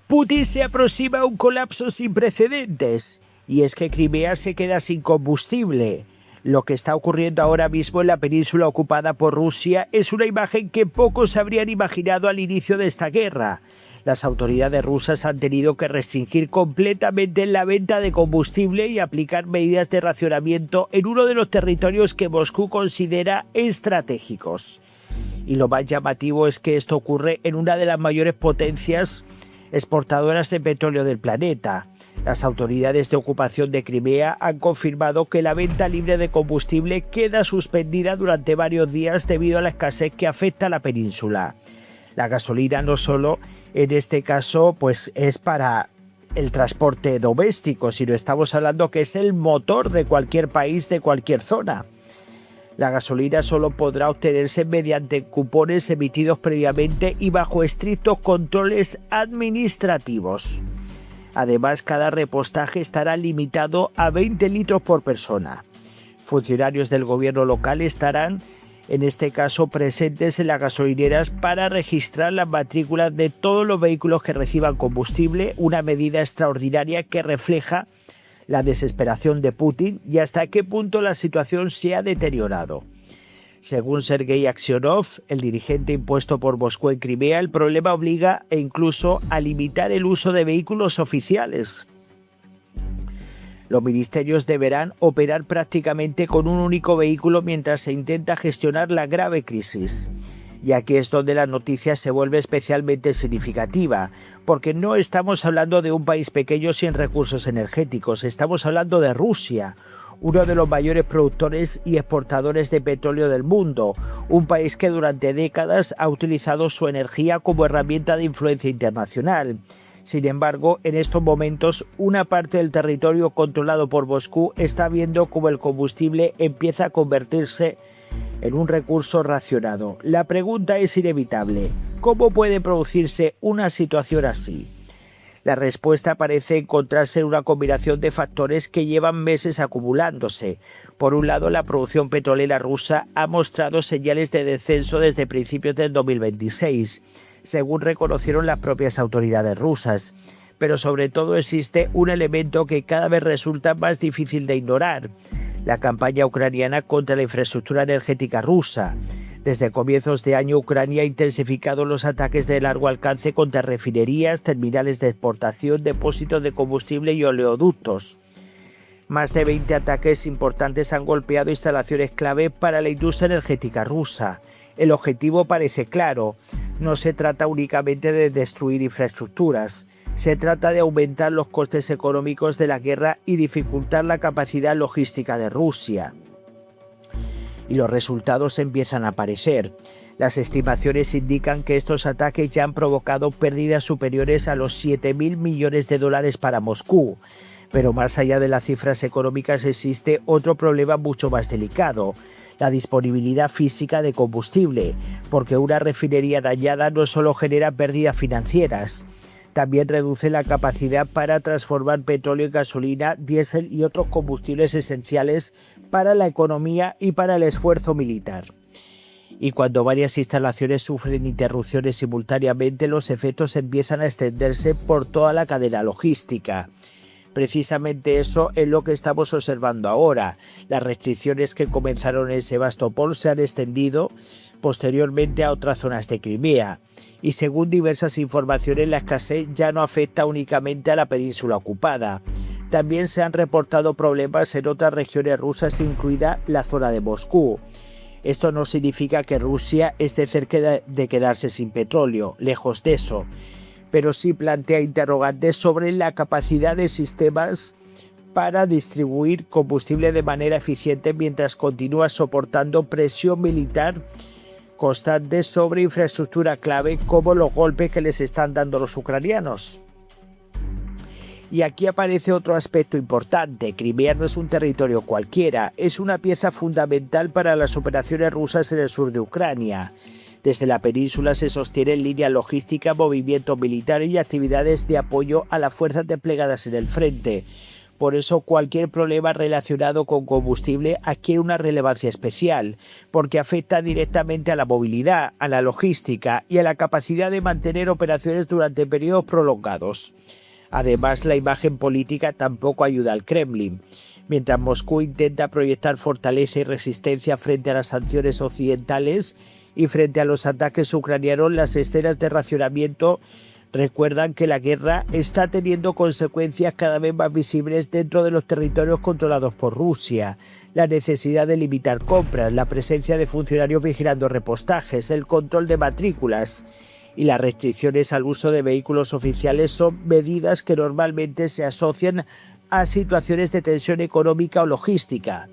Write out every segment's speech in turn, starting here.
Putin se aproxima a un colapso sin precedentes, y es que Crimea se queda sin combustible. Lo que está ocurriendo ahora mismo en la península ocupada por Rusia es una imagen que pocos habrían imaginado al inicio de esta guerra. Las autoridades rusas han tenido que restringir completamente la venta de combustible y aplicar medidas de racionamiento en uno de los territorios que Moscú considera estratégicos. Y lo más llamativo es que esto ocurre en una de las mayores potencias exportadoras de petróleo del planeta. Las autoridades de ocupación de Crimea han confirmado que la venta libre de combustible queda suspendida durante varios días debido a la escasez que afecta a la península. La gasolina no solo en este caso pues es para el transporte doméstico, sino estamos hablando que es el motor de cualquier país, de cualquier zona. La gasolina solo podrá obtenerse mediante cupones emitidos previamente y bajo estrictos controles administrativos. Además, cada repostaje estará limitado a 20 litros por persona. Funcionarios del gobierno local estarán, en este caso, presentes en las gasolineras para registrar las matrículas de todos los vehículos que reciban combustible, una medida extraordinaria que refleja la desesperación de Putin y hasta qué punto la situación se ha deteriorado. Según Sergei Aksionov, el dirigente impuesto por Moscú en Crimea, el problema obliga incluso a limitar el uso de vehículos oficiales. Los ministerios deberán operar prácticamente con un único vehículo mientras se intenta gestionar la grave crisis. Y aquí es donde la noticia se vuelve especialmente significativa, porque no estamos hablando de un país pequeño sin recursos energéticos, estamos hablando de Rusia, uno de los mayores productores y exportadores de petróleo del mundo, un país que durante décadas ha utilizado su energía como herramienta de influencia internacional. Sin embargo, en estos momentos, una parte del territorio controlado por Moscú está viendo cómo el combustible empieza a convertirse en un recurso racionado. La pregunta es inevitable: ¿cómo puede producirse una situación así? La respuesta parece encontrarse en una combinación de factores que llevan meses acumulándose. Por un lado, la producción petrolera rusa ha mostrado señales de descenso desde principios del 2026, según reconocieron las propias autoridades rusas. Pero sobre todo existe un elemento que cada vez resulta más difícil de ignorar: la campaña ucraniana contra la infraestructura energética rusa. Desde comienzos de año, Ucrania ha intensificado los ataques de largo alcance contra refinerías, terminales de exportación, depósitos de combustible y oleoductos. Más de 20 ataques importantes han golpeado instalaciones clave para la industria energética rusa. El objetivo parece claro: no se trata únicamente de destruir infraestructuras, se trata de aumentar los costes económicos de la guerra y dificultar la capacidad logística de Rusia. Y los resultados empiezan a aparecer. Las estimaciones indican que estos ataques ya han provocado pérdidas superiores a los 7.000 millones de dólares para Moscú. Pero más allá de las cifras económicas existe otro problema mucho más delicado: la disponibilidad física de combustible, porque una refinería dañada no solo genera pérdidas financieras, también reduce la capacidad para transformar petróleo en gasolina, diésel y otros combustibles esenciales para la economía y para el esfuerzo militar. Y cuando varias instalaciones sufren interrupciones simultáneamente, los efectos empiezan a extenderse por toda la cadena logística. Precisamente eso es lo que estamos observando ahora. Las restricciones que comenzaron en Sebastopol se han extendido posteriormente a otras zonas de Crimea. Y según diversas informaciones, la escasez ya no afecta únicamente a la península ocupada. También se han reportado problemas en otras regiones rusas, incluida la zona de Moscú. Esto no significa que Rusia esté cerca de quedarse sin petróleo, lejos de eso, pero sí plantea interrogantes sobre la capacidad de sistemas para distribuir combustible de manera eficiente mientras continúa soportando presión militar constante sobre infraestructura clave, como los golpes que les están dando los ucranianos. Y aquí aparece otro aspecto importante: Crimea no es un territorio cualquiera, es una pieza fundamental para las operaciones rusas en el sur de Ucrania. Desde la península se sostienen líneas logísticas, movimientos militares y actividades de apoyo a las fuerzas desplegadas en el frente. Por eso cualquier problema relacionado con combustible adquiere una relevancia especial, porque afecta directamente a la movilidad, a la logística y a la capacidad de mantener operaciones durante periodos prolongados. Además, la imagen política tampoco ayuda al Kremlin. Mientras Moscú intenta proyectar fortaleza y resistencia frente a las sanciones occidentales y frente a los ataques ucranianos, las escenas de racionamiento recuerdan que la guerra está teniendo consecuencias cada vez más visibles dentro de los territorios controlados por Rusia. La necesidad de limitar compras, la presencia de funcionarios vigilando repostajes, el control de matrículas y las restricciones al uso de vehículos oficiales son medidas que normalmente se asocian a situaciones de tensión económica o logística.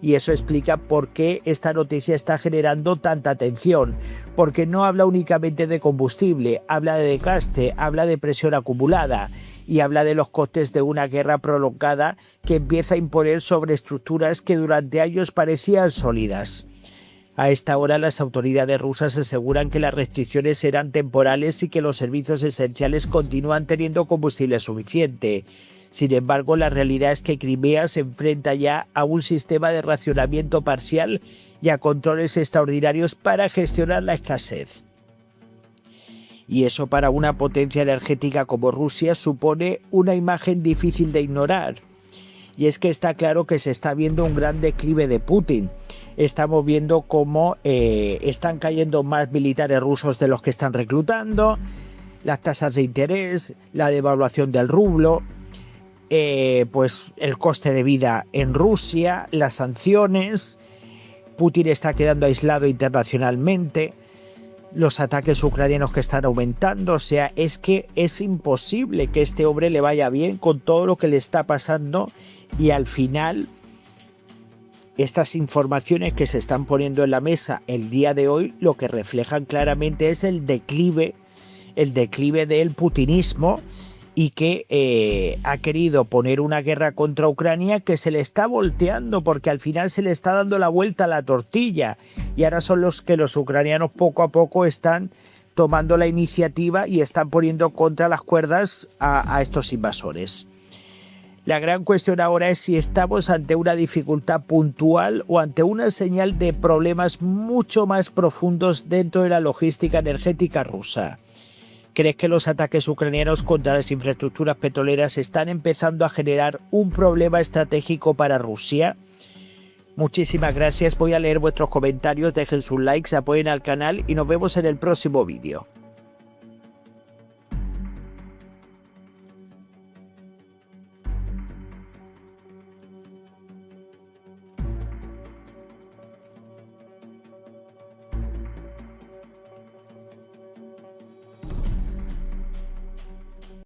Y eso explica por qué esta noticia está generando tanta atención, porque no habla únicamente de combustible, habla de desgaste, habla de presión acumulada y habla de los costes de una guerra prolongada que empieza a imponer sobre estructuras que durante años parecían sólidas. A esta hora las autoridades rusas aseguran que las restricciones serán temporales y que los servicios esenciales continúan teniendo combustible suficiente. Sin embargo, la realidad es que Crimea se enfrenta ya a un sistema de racionamiento parcial y a controles extraordinarios para gestionar la escasez. Y eso para una potencia energética como Rusia supone una imagen difícil de ignorar. Y es que está claro que se está viendo un gran declive de Putin. Estamos viendo cómo están cayendo más militares rusos de los que están reclutando, las tasas de interés, la devaluación del rublo, pues el coste de vida en Rusia, las sanciones. Putin está quedando aislado internacionalmente, los ataques ucranianos que están aumentando. O sea, es que es imposible que este hombre le vaya bien con todo lo que le está pasando, y al final estas informaciones que se están poniendo en la mesa el día de hoy lo que reflejan claramente es el declive del putinismo, y que ha querido poner una guerra contra Ucrania que se le está volteando, porque al final se le está dando la vuelta a la tortilla, y ahora son los ucranianos poco a poco están tomando la iniciativa y están poniendo contra las cuerdas a estos invasores. La gran cuestión ahora es si estamos ante una dificultad puntual o ante una señal de problemas mucho más profundos dentro de la logística energética rusa. ¿Crees que los ataques ucranianos contra las infraestructuras petroleras están empezando a generar un problema estratégico para Rusia? Muchísimas gracias, voy a leer vuestros comentarios, dejen sus likes, apoyen al canal y nos vemos en el próximo vídeo.